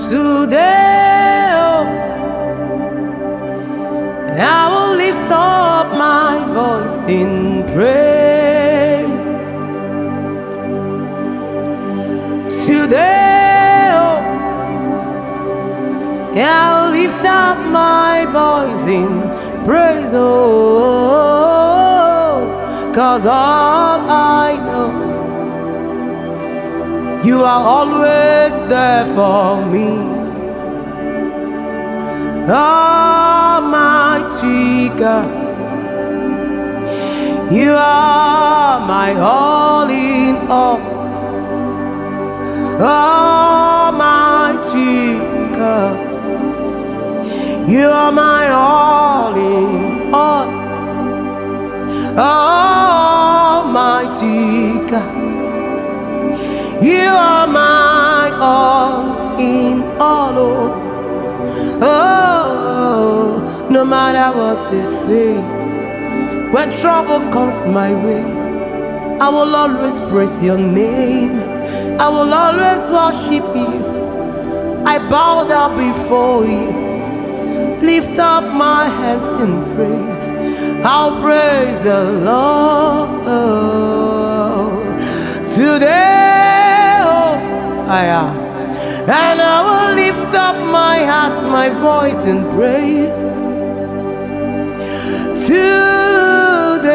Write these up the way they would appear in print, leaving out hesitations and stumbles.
Today, oh, I will lift up my voice in praise. Today, oh, I'll lift up my voice in praise, oh, 'cause all I know, you are always there for me. Almighty God, you are my all in all. Almighty God, you are my all in all. Almighty God, you are my all in all. Oh, no matter what they say, when trouble comes my way, I will always praise your name. I will always worship you. I bow down before you, lift up my hands in praise. I'll praise the Lord. Today, oh, I am. And I will lift up my heart, my voice in praise. Today,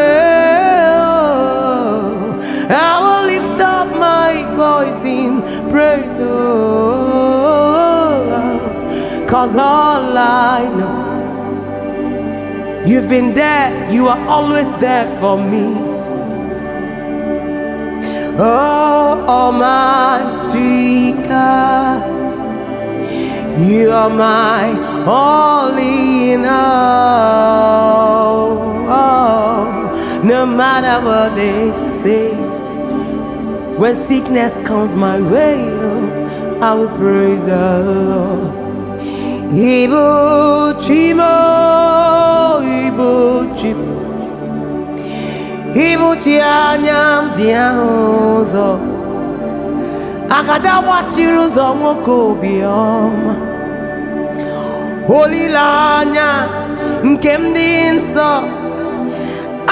oh, I will lift up my voice in praise, oh, 'cause all I know, you've been there, you are always there for me. Oh, Almighty God, you are my all in all. Oh, no matter what they say, when sickness comes my way, oh, I will praise the Lord. Ibu Chimo, Ibu Chimo, Ibu Chianyam Chiahozo, Akada Wachiruzo Mokobioma, Holy Lanya, Nkemdinso,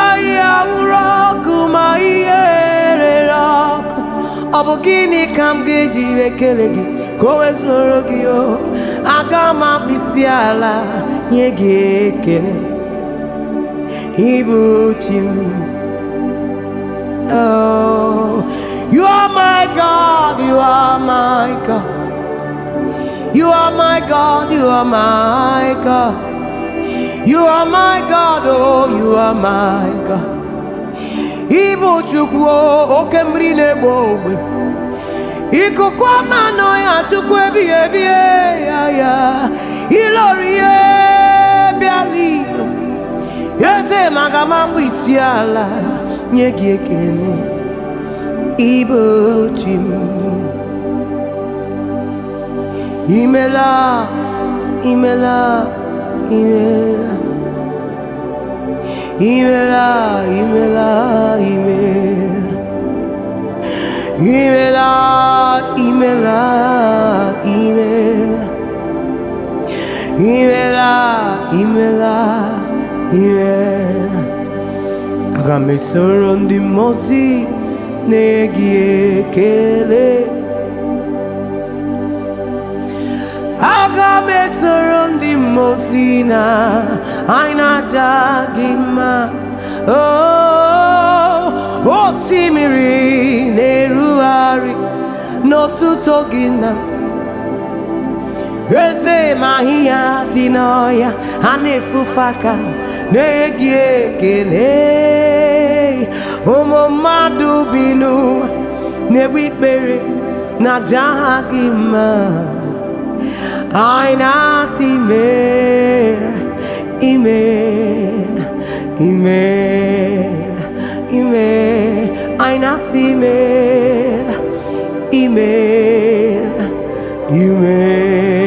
Ayawroku, my rock, Abogini Kamgeji, Kelegi, Goesworogio, Agama Bisiala, Yegekele, Ibuchim. Oh, you are my God, you are my God. You are my God, you are my God. You are my God, oh, you are my God. Ibu chukwo okemri nebowe. Ikukwa mano ya chukwe biye ya. Ilorie bialino. Yeze magamambu isiala nyegiekene. Ibu chim. Imela, imela, imela. Imela, imela, imela. Imela, imela, imela. Imela, imela, imela. Agame sorondi mosi negiekele. Agame sorondi mosina aina jagima. Oh, osimiri neruari no tutogina. Eze mahia dinoya anefufaka negiekele. Omo madu binu newipere na jagima. Aina simel, imel, imel, imel. Aina simel, imel, imel.